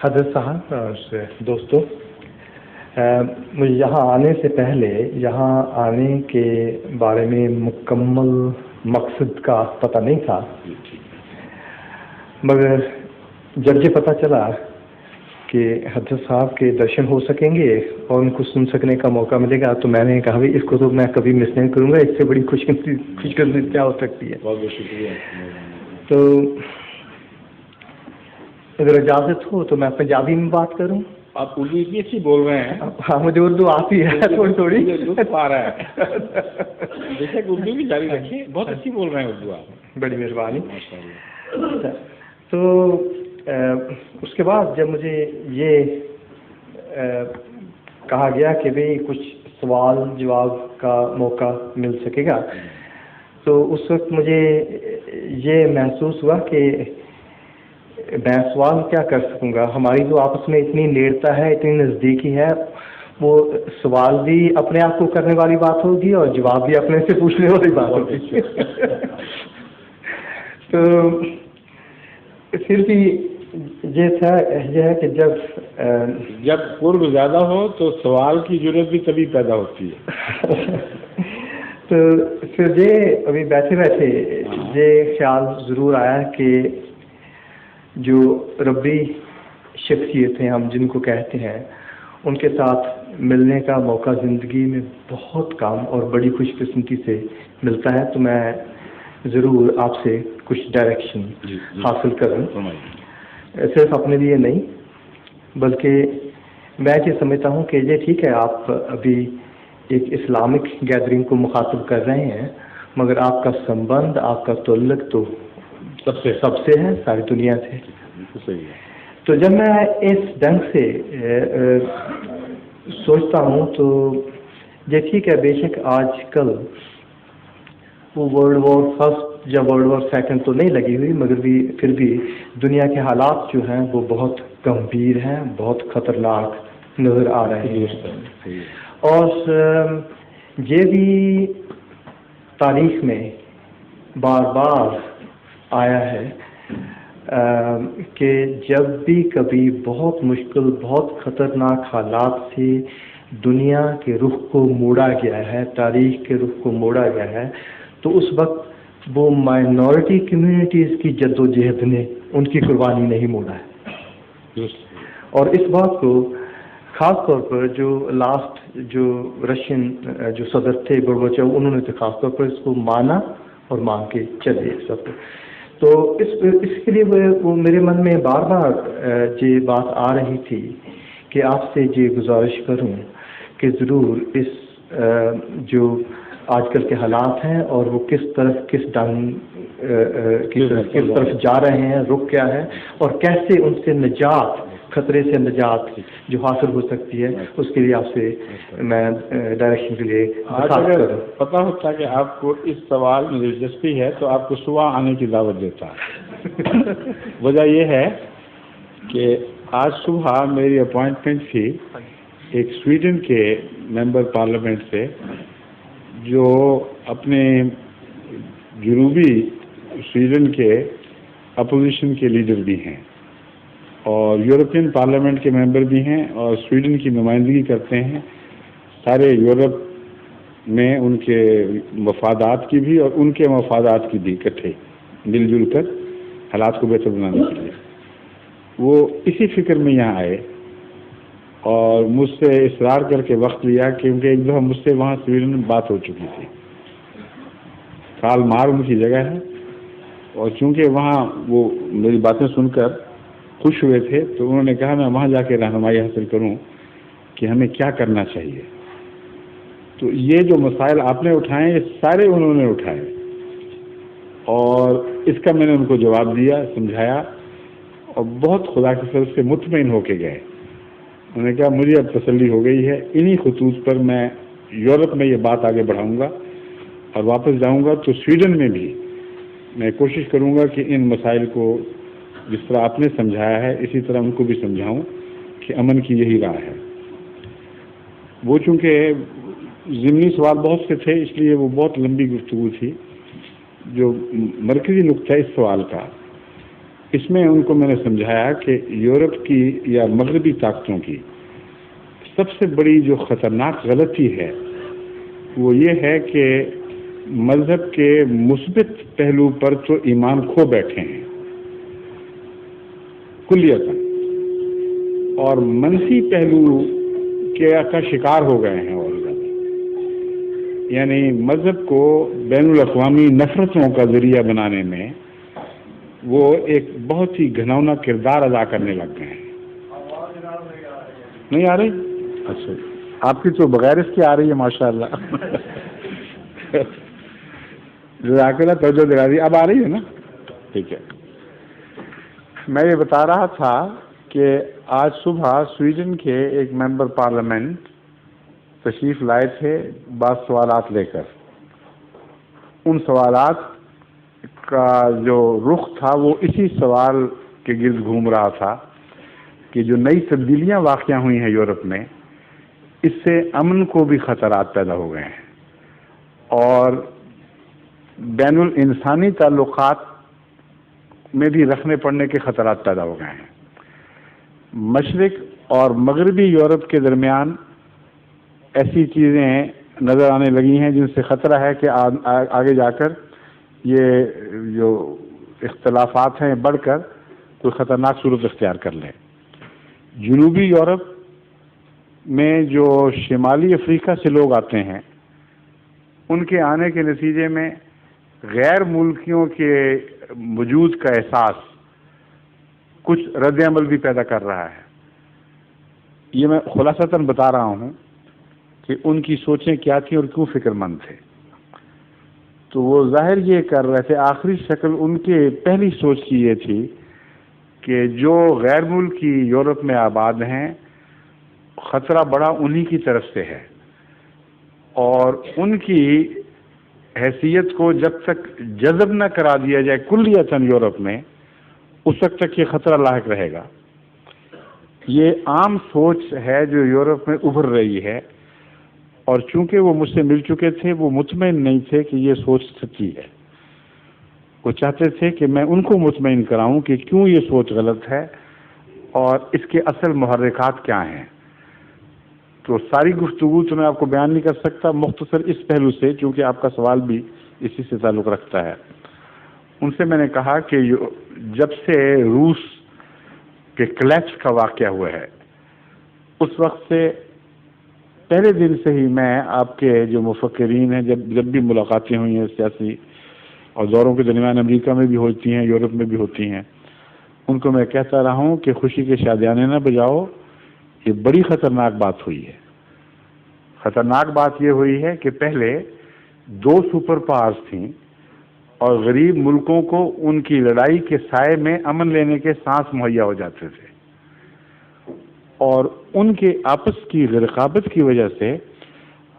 حضرت صاحب اور دوستوں، مجھے یہاں آنے سے پہلے یہاں آنے کے بارے میں مکمل مقصد کا پتہ نہیں تھا، مگر جب یہ پتہ چلا کہ حضرت صاحب کے درشن ہو سکیں گے اور ان کو سن سکنے کا موقع ملے گا تو میں نے کہا اس کو تو میں کبھی مس نہیں کروں گا، اس سے بڑی خوش قسمتی کیا ہو سکتی ہے۔ بہت بہت شکریہ۔ تو اگر اجازت ہو تو میں پنجابی میں بات کروں۔ آپ اردو اتنی اچھی بول رہے ہیں۔ ہاں، مجھے اردو آتی ہے تھوڑی تھوڑی، لطف آ رہا ہے۔ بے شک اردو بھی جاری رکھیے، بہت اچھی بول رہے ہیں اردو آپ۔ بڑی مہربانی۔ ماشاء اللہ۔ تو اس کے بعد جب مجھے یہ کہا گیا کہ بھئی کچھ سوال جواب کا موقع مل سکے گا، تو اس وقت مجھے یہ محسوس ہوا کہ میں سوال کیا کر سکوں گا، ہماری جو آپس میں اتنی نیڑتا ہے، اتنی نزدیکی ہے، وہ سوال بھی اپنے آپ کو کرنے والی بات ہوگی اور جواب بھی اپنے سے پوچھنے والی بات ہوگی۔ تو پھر بھی یہ ہے کہ جب قرب زیادہ ہو تو سوال کی ضرورت بھی تبھی پیدا ہوتی ہے۔ تو پھر یہ ابھی بیٹھے بیٹھے یہ خیال ضرور آیا کہ جو ربی شخصیتیں ہم جن کو کہتے ہیں ان کے ساتھ ملنے کا موقع زندگی میں بہت کم اور بڑی خوش قسمتی سے ملتا ہے، تو میں ضرور آپ سے کچھ ڈائریکشن حاصل کروں، صرف اپنے لیے نہیں بلکہ میں یہ سمجھتا ہوں کہ یہ ٹھیک ہے آپ ابھی ایک اسلامک گیدرنگ کو مخاطب کر رہے ہیں، مگر آپ کا سمبند، آپ کا تعلق تو سب سے ہے، ساری دنیا سے۔ تو جب میں اس ڈھنگ سے سوچتا ہوں تو یہ ٹھیک ہے، بے شک آج کل وہ ورلڈ وار فرسٹ یا ورلڈ وار سیکنڈ تو نہیں لگی ہوئی، مگر بھی پھر بھی دنیا کے حالات جو ہیں وہ بہت گمبھیر ہیں، بہت خطرناک نظر آ رہے ہیں، اور یہ بھی تاریخ میں بار بار آیا ہے کہ جب بھی کبھی بہت مشکل، بہت خطرناک حالات سے دنیا کے رخ کو موڑا گیا ہے، تاریخ کے رخ کو موڑا گیا ہے، تو اس وقت وہ مائنورٹی کمیونٹیز کی جد و جہد نے ان کی قربانی نہیں موڑا ہے۔ اور اس بات کو خاص طور پر جو جو رشین جو صدر تھے گورباچوف، انہوں نے تو خاص طور پر اس کو مانا اور مان کے چلے سب۔ تو اس کے لیے وہ میرے من میں بار بار یہ بات آ رہی تھی کہ آپ سے یہ گزارش کروں کہ ضرور اس جو آج کل کے حالات ہیں اور وہ کس طرف جا رہے ہیں، رخ کیا ہے، اور کیسے ان سے نجات، خطرے سے نجات جو حاصل ہو سکتی ہے، اس کے لیے آپ سے میں ڈائریکشن کے لیے اگر پتہ ہوتا کہ آپ کو اس سوال میں دلچسپی ہے تو آپ کو صبح آنے کی دعوت دیتا۔ وجہ یہ ہے کہ آج صبح میری اپوائنٹمنٹ تھی ایک سویڈن کے ممبر پارلیمنٹ سے جو اپنے جنوبی سویڈن کے اپوزیشن کے لیڈر بھی ہیں اور یورپین پارلیمنٹ کے ممبر بھی ہیں اور سویڈن کی نمائندگی کرتے ہیں سارے یورپ میں، ان کے مفادات کی بھی اور ان کے مفادات کی بھی، اکٹھے مل جل کر حالات کو بہتر بنانے کے لیے۔ وہ اسی فکر میں یہاں آئے اور مجھ سے اصرار کر کے وقت لیا، کیونکہ ایک دفعہ مجھ سے وہاں سویڈن میں بات ہو چکی تھی، کال مار ان کی جگہ ہے، اور چونکہ وہاں وہ میری باتیں سن کر خوش ہوئے تھے تو انہوں نے کہا میں وہاں جا کے رہنمائی حاصل کروں کہ ہمیں کیا کرنا چاہیے۔ تو یہ جو مسائل آپ نے اٹھائے یہ سارے انہوں نے اٹھائے اور اس کا میں نے ان کو جواب دیا، سمجھایا، اور بہت خدا کی طرف سے مطمئن ہو کے گئے۔ انہوں نے کہا مجھے اب تسلی ہو گئی ہے، انہی خطوط پر میں یورپ میں یہ بات آگے بڑھاؤں گا اور واپس جاؤں گا تو سویڈن میں بھی میں کوشش کروں گا کہ ان مسائل کو جس طرح آپ نے سمجھایا ہے اسی طرح ان کو بھی سمجھاؤں کہ امن کی یہی راہ ہے۔ وہ چونکہ ضمنی سوال بہت سے تھے اس لیے وہ بہت لمبی گفتگو تھی۔ جو مرکزی نقطہ اس سوال کا اس میں ان کو میں نے سمجھایا کہ یورپ کی یا مغربی طاقتوں کی سب سے بڑی جو خطرناک غلطی ہے وہ یہ ہے کہ مذہب کے مثبت پہلو پر تو ایمان کھو بیٹھے ہیں کلیتاً، اور منفی پہلو کا شکار ہو گئے ہیں اور زیادہ، یعنی مذہب کو بین الاقوامی نفرتوں کا ذریعہ بنانے میں وہ ایک بہت ہی گھناؤنا کردار ادا کرنے لگ گئے ہیں۔ نہیں آ رہی؟ اچھا، آپ کی تو بغیر اس کی آ رہی ہے ماشاءاللہ۔ جزاک اللہ، توجہ دلا دی، اب آ رہی ہے نا؟ ٹھیک ہے۔ میں یہ بتا رہا تھا کہ آج صبح سویڈن کے ایک ممبر پارلیمنٹ تشریف لائے تھے بعض سوالات لے کر۔ ان سوالات کا جو رخ تھا وہ اسی سوال کے گرد گھوم رہا تھا کہ جو نئی تبدیلیاں واقع ہوئی ہیں یورپ میں، اس سے امن کو بھی خطرات پیدا ہو گئے ہیں اور بین الانسانی تعلقات میں بھی رکھنے پڑنے کے خطرات پیدا ہو گئے ہیں۔ مشرق اور مغربی یورپ کے درمیان ایسی چیزیں نظر آنے لگی ہیں جن سے خطرہ ہے کہ آگے جا کر یہ جو اختلافات ہیں بڑھ کر کوئی خطرناک صورت اختیار کر لیں۔ جنوبی یورپ میں جو شمالی افریقہ سے لوگ آتے ہیں، ان کے آنے کے نتیجے میں غیر ملکیوں کے وجود کا احساس کچھ رد عمل بھی پیدا کر رہا ہے۔ یہ میں خلاصتاً بتا رہا ہوں کہ ان کی سوچیں کیا تھیں اور کیوں فکر مند تھے۔ تو وہ ظاہر یہ کر رہے تھے، آخری شکل ان کے پہلی سوچ کی یہ تھی کہ جو غیر ملکی یورپ میں آباد ہیں، خطرہ بڑا انہی کی طرف سے ہے، اور ان کی حیثیت کو جب تک جذب نہ کرا دیا جائے کلیتاً یورپ میں، اس وقت تک یہ خطرہ لاحق رہے گا۔ یہ عام سوچ ہے جو یورپ میں ابھر رہی ہے، اور چونکہ وہ مجھ سے مل چکے تھے، وہ مطمئن نہیں تھے کہ یہ سوچ سچی ہے۔ وہ چاہتے تھے کہ میں ان کو مطمئن کراؤں کہ کیوں یہ سوچ غلط ہے اور اس کے اصل محرکات کیا ہیں۔ تو ساری گفتگو تو میں آپ کو بیان نہیں کر سکتا، مختصر اس پہلو سے، چونکہ آپ کا سوال بھی اسی سے تعلق رکھتا ہے۔ ان سے میں نے کہا کہ جب سے روس کے کلیپس کا واقعہ ہوا ہے، اس وقت سے پہلے دن سے ہی میں آپ کے جو مفکرین ہیں، جب بھی ملاقاتیں ہوئی ہیں سیاسی اور دوروں کے درمیان، امریکہ میں بھی ہوتی ہیں، یورپ میں بھی ہوتی ہیں، ان کو میں کہتا رہا ہوں کہ خوشی کے شادیانے نہ بجاؤ، یہ بڑی خطرناک بات ہوئی ہے۔ خطرناک بات یہ ہوئی ہے کہ پہلے دو سپر پاورز تھیں اور غریب ملکوں کو ان کی لڑائی کے سائے میں امن لینے کے سانس مہیا ہو جاتے تھے، اور ان کے آپس کی رقابت کی وجہ سے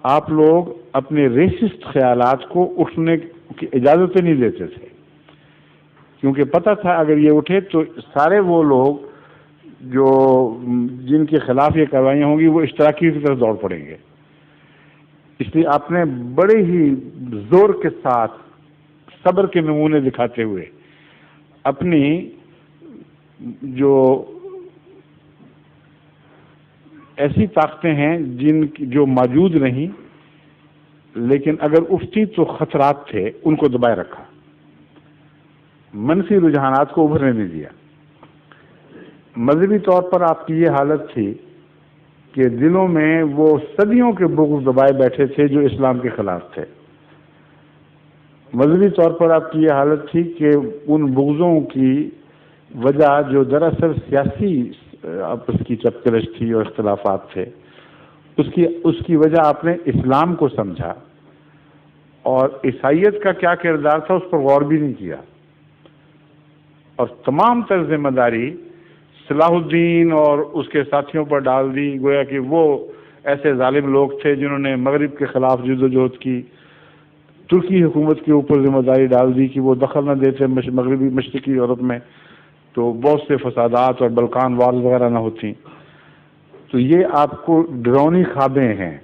آپ لوگ اپنے ریسسٹ خیالات کو اٹھنے کی اجازت نہیں دیتے تھے، کیونکہ پتہ تھا اگر یہ اٹھے تو سارے وہ لوگ جو جن کے خلاف یہ کاروائیاں ہوں گی وہ اشتراکی کی طرف دوڑ پڑیں گے۔ اس لیے آپ نے بڑے ہی زور کے ساتھ صبر کے نمونے دکھاتے ہوئے اپنی جو ایسی طاقتیں ہیں جو موجود نہیں لیکن اگر اٹھتی تو خطرات تھے، ان کو دبائے رکھا، منفی رجحانات کو ابھرنے نہیں دیا۔ مذہبی طور پر آپ کی یہ حالت تھی کہ دلوں میں وہ صدیوں کے بغض دبائے بیٹھے تھے جو اسلام کے خلاف تھے۔ مذہبی طور پر آپ کی یہ حالت تھی کہ ان بغضوں کی وجہ جو دراصل سیاسی آپس کی چپکلش تھی اور اختلافات تھے، اس کی وجہ آپ نے اسلام کو سمجھا اور عیسائیت کا کیا کردار تھا اس پر غور بھی نہیں کیا، اور تمام تر ذمہ داری صلاح الدین اور اس کے ساتھیوں پر ڈال دی، گویا کہ وہ ایسے ظالم لوگ تھے جنہوں نے مغرب کے خلاف جدوجہد کی۔ ترکی حکومت کے اوپر ذمہ داری ڈال دی کہ وہ دخل نہ دیتے مغربی مشرقی یورپ میں، تو بہت سے فسادات اور بلکان وارز وغیرہ نہ ہوتی۔ تو یہ آپ کو ڈرونی خوابیں ہیں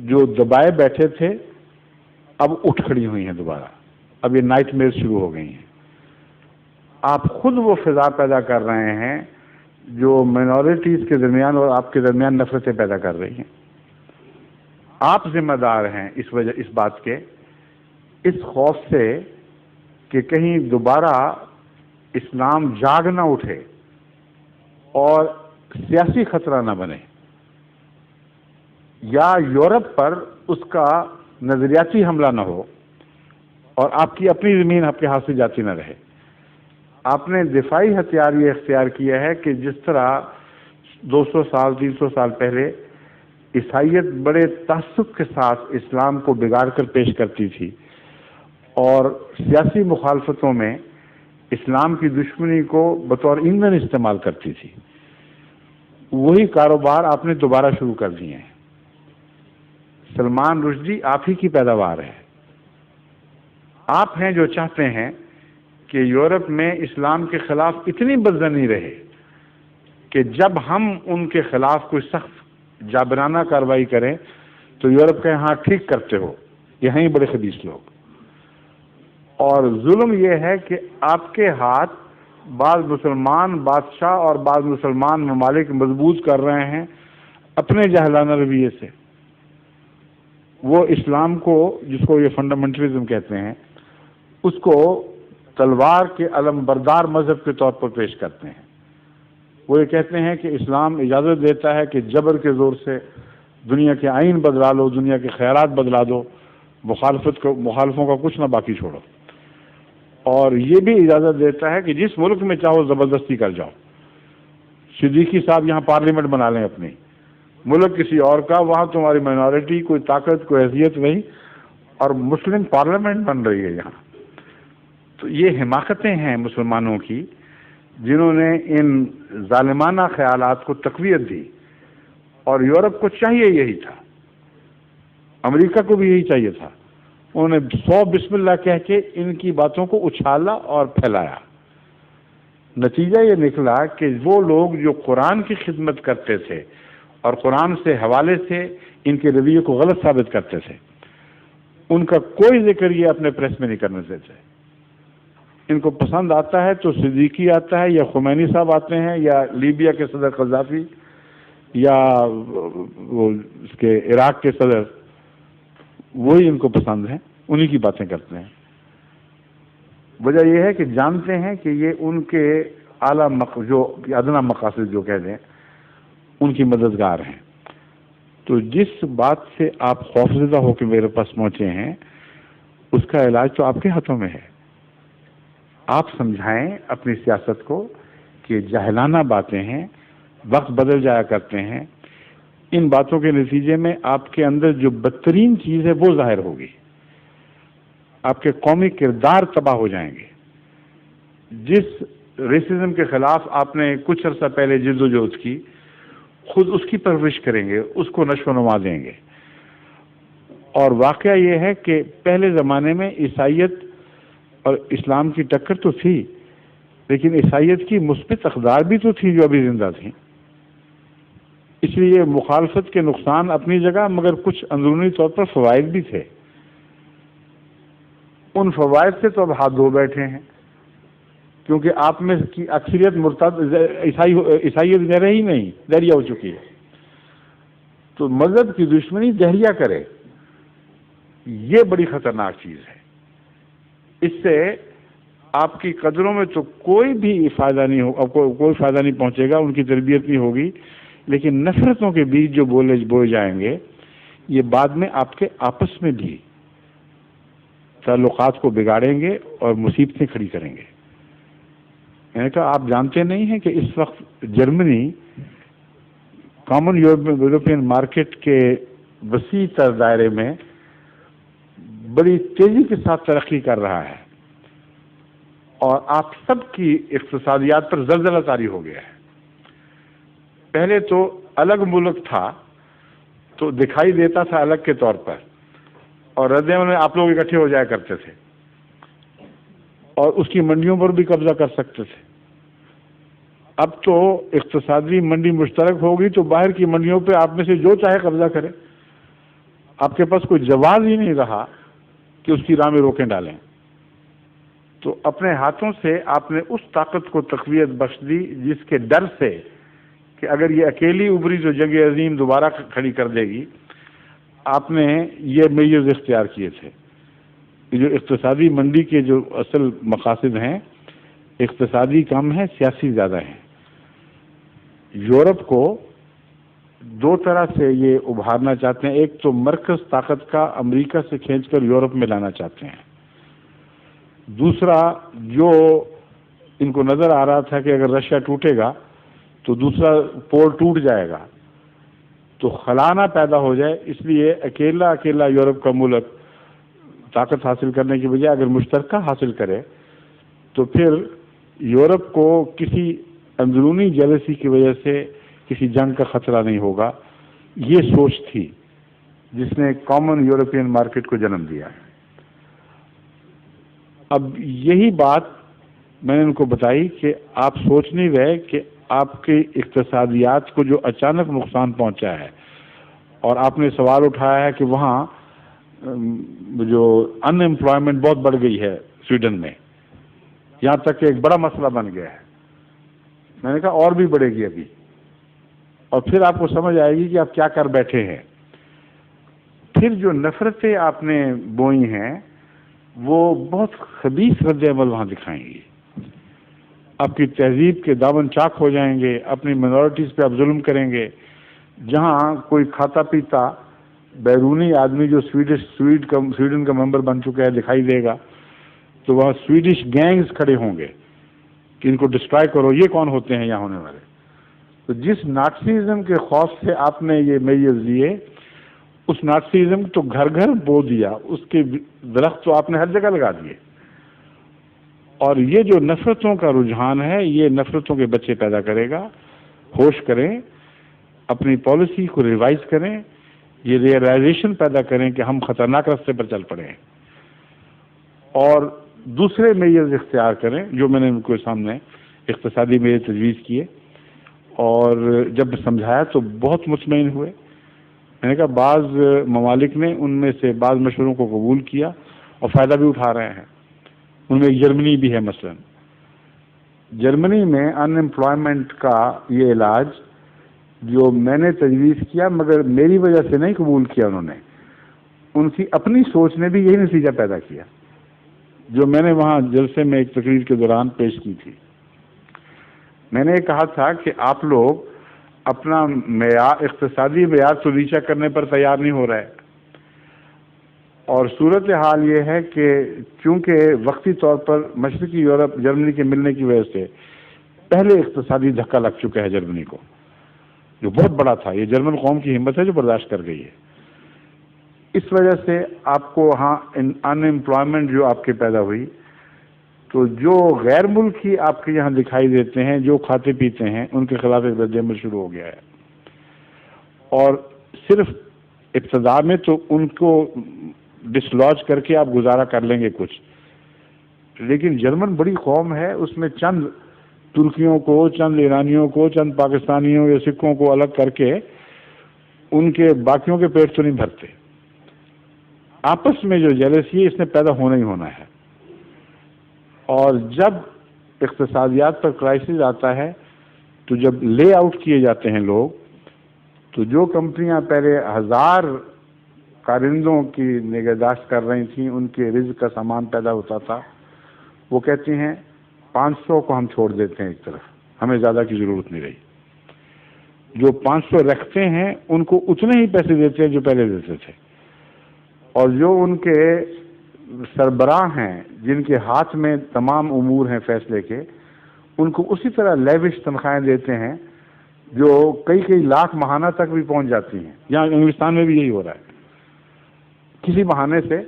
جو دبائے بیٹھے تھے، اب اٹھ کھڑی ہوئی ہیں دوبارہ، اب یہ نائٹ میئر شروع ہو گئی ہیں۔ آپ خود وہ فضا پیدا کر رہے ہیں جو مائنورٹیز کے درمیان اور آپ کے درمیان نفرتیں پیدا کر رہی ہیں. آپ ذمہ دار ہیں اس بات کے، اس خوف سے کہ کہیں دوبارہ اسلام جاگ نہ اٹھے اور سیاسی خطرہ نہ بنے، یا یورپ پر اس کا نظریاتی حملہ نہ ہو اور آپ کی اپنی زمین آپ کے ہاتھ سے جاتی نہ رہے. آپ نے دفاعی ہتھیار یہ اختیار کیا ہے کہ جس طرح 200 سال 300 سال پہلے عیسائیت بڑے تعصب کے ساتھ اسلام کو بگاڑ کر پیش کرتی تھی اور سیاسی مخالفتوں میں اسلام کی دشمنی کو بطور ایندھن استعمال کرتی تھی، وہی کاروبار آپ نے دوبارہ شروع کر دیے ہیں. سلمان رشدی آپ ہی کی پیداوار ہے. آپ ہیں جو چاہتے ہیں کہ یورپ میں اسلام کے خلاف اتنی بدظنی رہے کہ جب ہم ان کے خلاف کوئی سخت جابرانہ کارروائی کریں تو یورپ کہے ہاں ٹھیک کرتے ہو، یہاں ہی بڑے خبیث لوگ. اور ظلم یہ ہے کہ آپ کے ہاتھ بعض مسلمان بادشاہ اور بعض مسلمان ممالک مضبوط کر رہے ہیں اپنے جاہلانہ رویے سے. وہ اسلام کو، جس کو یہ فنڈامنٹلزم کہتے ہیں، اس کو تلوار کے علم بردار مذہب کے طور پر پیش کرتے ہیں. وہ یہ کہتے ہیں کہ اسلام اجازت دیتا ہے کہ جبر کے زور سے دنیا کے آئین بدلا لو، دنیا کے خیالات بدلا دو، مخالفوں کا کچھ نہ باقی چھوڑو. اور یہ بھی اجازت دیتا ہے کہ جس ملک میں چاہو زبردستی کر جاؤ. صدیقی صاحب یہاں پارلیمنٹ بنا لیں اپنی، ملک کسی اور کا، وہاں تمہاری مائنورٹی کوئی طاقت کوئی حیثیت نہیں، اور مسلم پارلیمنٹ بن رہی ہے یہاں. تو یہ حماقتیں ہیں مسلمانوں کی جنہوں نے ان ظالمانہ خیالات کو تقویت دی. اور یورپ کو چاہیے یہی تھا، امریکہ کو بھی یہی چاہیے تھا. انہوں نے 100 بسم اللہ کہہ کے ان کی باتوں کو اچھالا اور پھیلایا. نتیجہ یہ نکلا کہ وہ لوگ جو قرآن کی خدمت کرتے تھے اور قرآن سے حوالے سے ان کے رویے کو غلط ثابت کرتے تھے، ان کا کوئی ذکر یہ اپنے پریس میں نہیں کرنے دیتے. ان کو پسند آتا ہے تو صدیقی آتا ہے، یا خمینی صاحب آتے ہیں، یا لیبیا کے صدر قذافی، یا وہ اس کے عراق کے صدر، وہی ان کو پسند ہیں، انہی کی باتیں کرتے ہیں. وجہ یہ ہے کہ جانتے ہیں کہ یہ ان کے اعلیٰ جو ادنا مقاصد جو کہہ دیں ان کی مددگار ہیں. تو جس بات سے آپ خوفزدہ ہو کے میرے پاس پہنچے ہیں، اس کا علاج تو آپ کے ہاتھوں میں ہے. آپ سمجھائیں اپنی سیاست کو کہ جاہلانہ باتیں ہیں، وقت بدل جایا کرتے ہیں. ان باتوں کے نتیجے میں آپ کے اندر جو بدترین چیز ہے وہ ظاہر ہوگی. آپ کے قومی کردار تباہ ہو جائیں گے. جس ریسزم کے خلاف آپ نے کچھ عرصہ پہلے جد و جہد کی، خود اس کی پرورش کریں گے، اس کو نشو و نما دیں گے. اور واقعہ یہ ہے کہ پہلے زمانے میں عیسائیت اور اسلام کی ٹکر تو تھی، لیکن عیسائیت کی مثبت اقدار بھی تو تھی جو ابھی زندہ تھیں. اس لیے مخالفت کے نقصان اپنی جگہ، مگر کچھ اندرونی طور پر فوائد بھی تھے. ان فوائد سے تو اب ہاتھ دھو بیٹھے ہیں، کیونکہ آپ میں کی اکثریت مرتد عیسائیت میں ہی نہیں دہریہ ہو چکی ہے. تو مذہب کی دشمنی دہریہ کرے، یہ بڑی خطرناک چیز ہے. اس سے آپ کی قدروں میں تو کوئی بھی فائدہ نہیں ہوگا، کوئی فائدہ نہیں پہنچے گا، ان کی تربیت نہیں ہوگی. لیکن نفرتوں کے بیچ جو بوئے جائیں گے، یہ بعد میں آپ کے آپس میں بھی تعلقات کو بگاڑیں گے اور مصیبتیں کھڑی کریں گے. میں نے کہا آپ جانتے نہیں ہیں کہ اس وقت جرمنی کامن یورپین مارکیٹ کے وسیع تر دائرے میں بڑی تیزی کے ساتھ ترقی کر رہا ہے، اور آپ سب کی اقتصادیات پر زلزلہ طاری ہو گیا ہے. پہلے تو الگ ملک تھا تو دکھائی دیتا تھا الگ کے طور پر، اور ردعمل میں آپ لوگ اکٹھے ہو جایا کرتے تھے اور اس کی منڈیوں پر بھی قبضہ کر سکتے تھے. اب تو اقتصادی منڈی مشترک ہوگی تو باہر کی منڈیوں پہ آپ میں سے جو چاہے قبضہ کرے. آپ کے پاس کوئی جواز ہی نہیں رہا کہ اس کی راہ میں روکیں ڈالیں. تو اپنے ہاتھوں سے آپ نے اس طاقت کو تقویت بخش دی جس کے ڈر سے کہ اگر یہ اکیلی ابری تو جنگ عظیم دوبارہ کھڑی کر دے گی، آپ نے یہ میجرز اختیار کیے تھے۔ یہ جو اقتصادی منڈی کے جو اصل مقاصد ہیں، اقتصادی کم ہے، سیاسی زیادہ ہیں۔ یورپ کو دو طرح سے یہ ابھارنا چاہتے ہیں، ایک تو مرکز طاقت کا امریکہ سے کھینچ کر یورپ میں لانا چاہتے ہیں، دوسرا جو ان کو نظر آ رہا تھا کہ اگر رشیا ٹوٹے گا تو دوسرا پول ٹوٹ جائے گا، تو خلانہ پیدا ہو جائے، اس لیے اکیلا یورپ کا ملک طاقت حاصل کرنے کی بجائے اگر مشترکہ حاصل کرے تو پھر یورپ کو کسی اندرونی جیلسی کی وجہ سے کسی جنگ کا خطرہ نہیں ہوگا۔ یہ سوچ تھی جس نے کامن یورپین مارکیٹ کو جنم دیا۔ اب یہی بات میں نے ان کو بتائی کہ آپ سوچ نہیں رہے کہ آپ کی اقتصادیات کو جو اچانک نقصان پہنچا ہے، اور آپ نے سوال اٹھایا ہے کہ وہاں جو ان امپلائمنٹ بہت بڑھ گئی ہے سویڈن میں، یہاں تک کہ ایک بڑا مسئلہ بن گیا ہے۔ میں نے کہا اور بھی بڑھے گی ابھی، اور پھر آپ کو سمجھ آئے گی کہ آپ کیا کر بیٹھے ہیں۔ پھر جو نفرتیں آپ نے بوئی ہیں وہ بہت خبیث رد عمل وہاں دکھائیں گی، آپ کی تہذیب کے دامن چاک ہو جائیں گے، اپنی مائنورٹیز پہ آپ ظلم کریں گے۔ جہاں کوئی کھاتا پیتا بیرونی آدمی جو سویڈن کا ممبر بن چکا ہے دکھائی دے گا تو وہاں سویڈش گینگز کھڑے ہوں گے کہ ان کو ڈسٹرائے کرو، یہ کون ہوتے ہیں یہاں ہونے والے۔ تو جس نازیزم کے خوف سے آپ نے یہ میجرز لیے، اس نازیزم تو گھر گھر بو دیا، اس کے درخت تو آپ نے ہر جگہ لگا دیے۔ اور یہ جو نفرتوں کا رجحان ہے یہ نفرتوں کے بچے پیدا کرے گا۔ ہوش کریں، اپنی پالیسی کو ریوائز کریں، یہ ریئلائزیشن پیدا کریں کہ ہم خطرناک راستے پر چل پڑے ہیں، اور دوسرے میجرز اختیار کریں جو میں نے ان کے سامنے اقتصادی میجر تجویز کیے۔ اور جب سمجھایا تو بہت مطمئن ہوئے۔ میں نے کہا بعض ممالک نے ان میں سے بعض مشوروں کو قبول کیا اور فائدہ بھی اٹھا رہے ہیں۔ ان میں جرمنی بھی ہے، مثلا جرمنی میں ان امپلائمنٹ کا یہ علاج جو میں نے تجویز کیا، مگر میری وجہ سے نہیں قبول کیا انہوں نے، ان کی اپنی سوچ نے بھی یہی نتیجہ پیدا کیا جو میں نے وہاں جلسے میں ایک تقریر کے دوران پیش کی تھی۔ میں نے کہا تھا کہ آپ لوگ اپنا معیار، اقتصادی معیار تو نیچا کرنے پر تیار نہیں ہو رہے، اور صورتحال یہ ہے کہ چونکہ وقتی طور پر مشرقی یورپ جرمنی کے ملنے کی وجہ سے پہلے اقتصادی دھکا لگ چکا ہے جرمنی کو، جو بہت بڑا تھا۔ یہ جرمن قوم کی ہمت ہے جو برداشت کر گئی ہے۔ اس وجہ سے آپ کو ہاں ان امپلائمنٹ جو آپ کے پیدا ہوئی، تو جو غیر ملکی آپ کے یہاں دکھائی دیتے ہیں جو کھاتے پیتے ہیں ان کے خلاف ایک رد عمل شروع ہو گیا ہے، اور صرف ابتدا میں تو ان کو ڈسلوج کر کے آپ گزارا کر لیں گے کچھ، لیکن جرمن بڑی قوم ہے، اس میں چند ترکیوں کو، چند ایرانیوں کو، چند پاکستانیوں یا سکھوں کو الگ کر کے ان کے باقیوں کے پیٹ تو نہیں بھرتے۔ آپس میں جو جیلسی ہے اس نے پیدا ہونا ہی ہونا ہے، اور جب اقتصادیات پر کرائسس آتا ہے تو جب لے آؤٹ کیے جاتے ہیں لوگ، تو جو کمپنیاں پہلے 1000 کارندوں کی نگہداشت کر رہی تھیں، ان کے رزق کا سامان پیدا ہوتا تھا، وہ کہتے ہیں 500 کو ہم چھوڑ دیتے ہیں ایک طرف، ہمیں زیادہ کی ضرورت نہیں رہی۔ جو 500 رکھتے ہیں ان کو اتنے ہی پیسے دیتے ہیں جو پہلے دیتے تھے، اور جو ان کے سربراہ ہیں جن کے ہاتھ میں تمام امور ہیں فیصلے کے، ان کو اسی طرح لیوش تنخواہیں دیتے ہیں جو کئی لاکھ ماہانہ تک بھی پہنچ جاتی ہیں۔ یہاں انگلستان میں بھی یہی ہو رہا ہے کسی بہانے سے،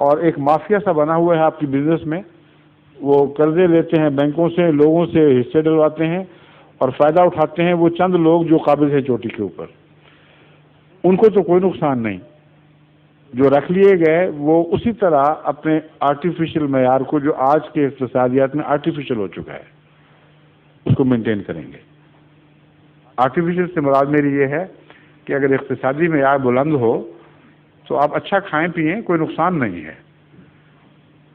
اور ایک مافیا سا بنا ہوا ہے آپ کی بزنس میں، وہ قرضے لیتے ہیں بینکوں سے، لوگوں سے حصے ڈلواتے ہیں اور فائدہ اٹھاتے ہیں وہ چند لوگ جو قابض ہیں چوٹی کے اوپر۔ ان کو تو کوئی نقصان نہیں، جو رکھ لیے گئے وہ اسی طرح اپنے آرٹیفیشل معیار کو جو آج کے اقتصادیات میں آرٹیفیشل ہو چکا ہے اس کو مینٹین کریں گے۔ آرٹیفیشل سے مراد میری یہ ہے کہ اگر اقتصادی معیار بلند ہو تو آپ اچھا کھائیں پئیں، کوئی نقصان نہیں ہے،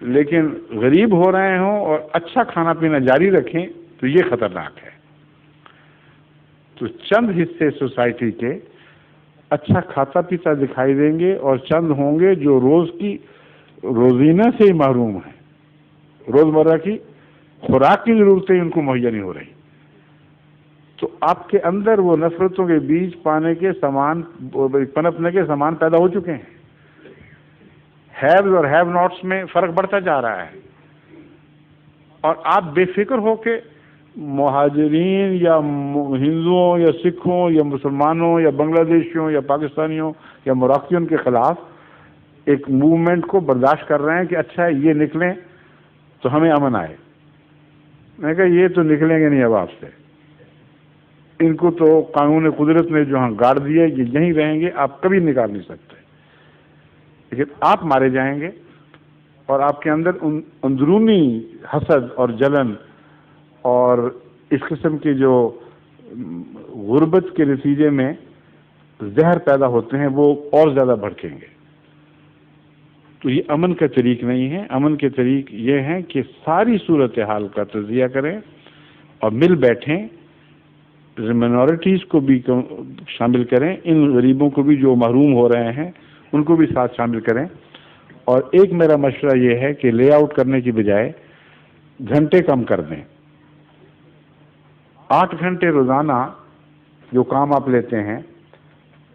لیکن غریب ہو رہے ہوں اور اچھا کھانا پینا جاری رکھیں تو یہ خطرناک ہے. تو چند حصے سوسائٹی کے اچھا کھاتا پیتا دکھائی دیں گے اور چند ہوں گے جو روزینہ سے ہی محروم ہیں. روزمرہ کی خوراک کی ضرورتیں ان کو مہیا نہیں ہو رہی. تو آپ کے اندر وہ نفرتوں کے بیج پنپنے کے سامان پیدا ہو چکے ہیں. ہیوز اور ہیو ناٹس میں فرق بڑھتا جا رہا ہے. اور آپ بے فکر ہو کے مہاجرین یا ہندوؤں یا سکھوں یا مسلمانوں یا بنگلہ دیشیوں یا پاکستانیوں یا مراکیوں کے خلاف ایک موومنٹ کو برداشت کر رہے ہیں کہ اچھا یہ نکلیں تو ہمیں امن آئے. میں کہا یہ تو نکلیں گے نہیں اب آپ سے. ان کو تو قانون قدرت نے جو ہاں گاڑ دیا یہ یہیں رہیں گے, آپ کبھی نکال نہیں سکتے. لیکن آپ مارے جائیں گے اور آپ کے اندر اندرونی حسد اور جلن اور اس قسم کی جو غربت کے نتیجے میں زہر پیدا ہوتے ہیں وہ اور زیادہ بھڑکیں گے. تو یہ امن کا طریق نہیں ہے. امن کے طریق یہ ہیں کہ ساری صورتحال کا تجزیہ کریں اور مل بیٹھیں. مائنورٹیز کو بھی شامل کریں, ان غریبوں کو بھی جو محروم ہو رہے ہیں ان کو بھی ساتھ شامل کریں. اور ایک میرا مشورہ یہ ہے کہ لے آؤٹ کرنے کی بجائے گھنٹے کم کر دیں. 8 گھنٹے روزانہ جو کام آپ لیتے ہیں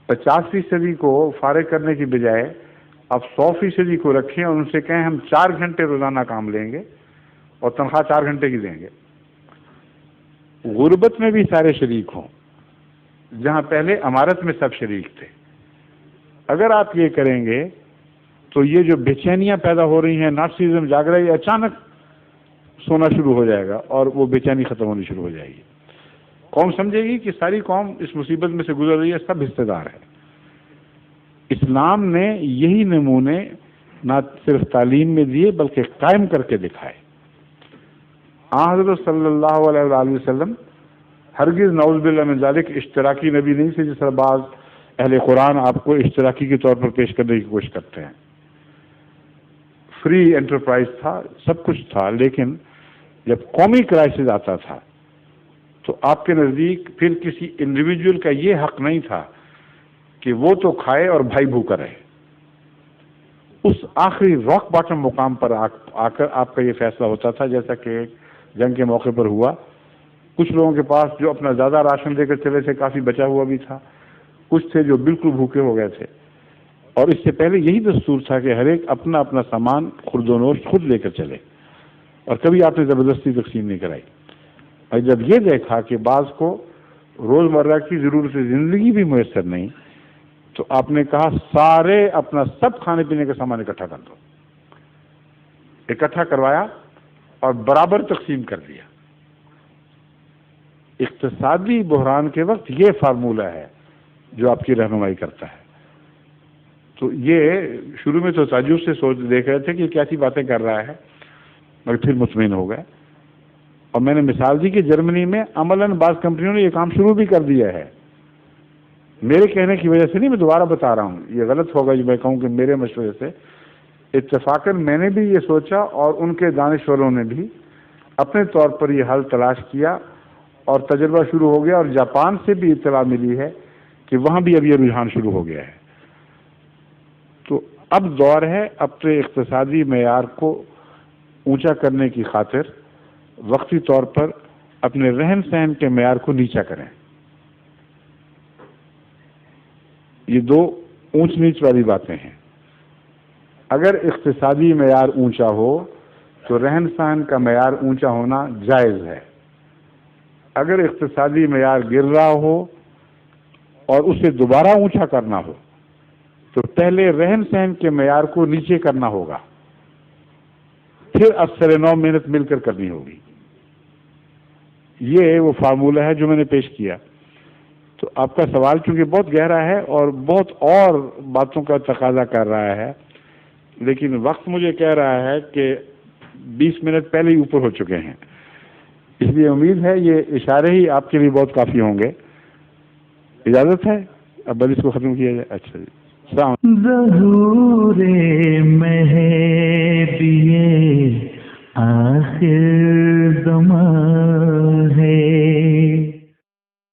50% کو فارغ کرنے کی بجائے آپ 100% کو رکھیں اور ان سے کہیں ہم 4 گھنٹے روزانہ کام لیں گے اور تنخواہ 4 گھنٹے کی دیں گے. غربت میں بھی سارے شریک ہوں جہاں پہلے امارت میں سب شریک تھے. اگر آپ یہ کریں گے تو یہ جو بے چینیاں پیدا ہو رہی ہیں, نارسیزم جاگ رہا ہے, اچانک سونا شروع ہو جائے گا اور وہ بے چینی ختم ہونی شروع ہو جائے گی. قوم سمجھے گی کہ ساری قوم اس مصیبت میں سے گزر رہی ہے, سب حصہ دار ہے. اسلام نے یہی نمونے نہ صرف تعلیم میں دیے بلکہ قائم کر کے دکھائے. حضرت صلی اللہ علیہ وآلہ وسلم ہرگز نعوذ باللہ من ذالک اشتراکی نبی نہیں تھے جس طرح بعض اہل قرآن آپ کو اشتراکی کے طور پر پیش کرنے کی کوشش کرتے ہیں. فری انٹرپرائز تھا, سب کچھ تھا, لیکن جب قومی کرائسس آتا تھا تو آپ کے نزدیک پھر کسی انڈیویجول کا یہ حق نہیں تھا کہ وہ تو کھائے اور بھائی بھوکا رہے. اس آخری راک باٹم مقام پر آ کر آپ کا یہ فیصلہ ہوتا تھا, جیسا کہ جنگ کے موقع پر ہوا. کچھ لوگوں کے پاس جو اپنا زیادہ راشن لے کر چلے تھے, کافی بچا ہوا بھی تھا, کچھ تھے جو بالکل بھوکے ہو گئے تھے. اور اس سے پہلے یہی دستور تھا کہ ہر ایک اپنا اپنا سامان خرد و نوش خود لے کر چلے, اور کبھی آپ نے زبردستی تقسیم نہیں کرائی. اور جب یہ دیکھا کہ بعض کو روزمرہ کی ضرورت زندگی بھی میسر نہیں, تو آپ نے کہا سارے اپنا سب کھانے پینے کا سامان اکٹھا کر دو. اکٹھا کروایا اور برابر تقسیم کر دیا. اقتصادی بحران کے وقت یہ فارمولہ ہے جو آپ کی رہنمائی کرتا ہے. تو یہ شروع میں تو تعجب سے دیکھ رہے تھے کہ کیسی باتیں کر رہا ہے, مگر پھر مطمئن ہو گئے. اور میں نے مثال دی کہ جرمنی میں عملاً بعض کمپنیوں نے یہ کام شروع بھی کر دیا ہے. میرے کہنے کی وجہ سے نہیں, میں دوبارہ بتا رہا ہوں, یہ غلط ہوگا جو میں کہوں کہ میرے مشورے سے. اتفاقاً میں نے بھی یہ سوچا اور ان کے دانشوروں نے بھی اپنے طور پر یہ حل تلاش کیا اور تجربہ شروع ہو گیا. اور جاپان سے بھی اطلاع ملی ہے کہ وہاں بھی اب یہ رجحان شروع ہو گیا ہے. تو اب دور ہے اپنے اقتصادی معیار کو اونچا کرنے کی خاطر وقتی طور پر اپنے رہن سہن کے معیار کو نیچا کریں. یہ دو اونچ نیچ والی باتیں ہیں. اگر اقتصادی معیار اونچا ہو تو رہن سہن کا معیار اونچا ہونا جائز ہے. اگر اقتصادی معیار گر رہا ہو اور اسے دوبارہ اونچا کرنا ہو تو پہلے رہن سہن کے معیار کو نیچے کرنا ہوگا, پھر افسر نو محنت مل کر کرنی ہوگی. یہ وہ فارمولہ ہے جو میں نے پیش کیا. تو آپ کا سوال چونکہ بہت گہرا ہے اور بہت اور باتوں کا تقاضا کر رہا ہے, لیکن وقت مجھے کہہ رہا ہے کہ 20 منٹ پہلے ہی اوپر ہو چکے ہیں, اس لیے امید ہے یہ اشارے ہی آپ کے لیے بہت کافی ہوں گے. اجازت ہے اب بل اس کو ختم کیا جائے؟ اچھا جی. ظہور مہدی آخر زمان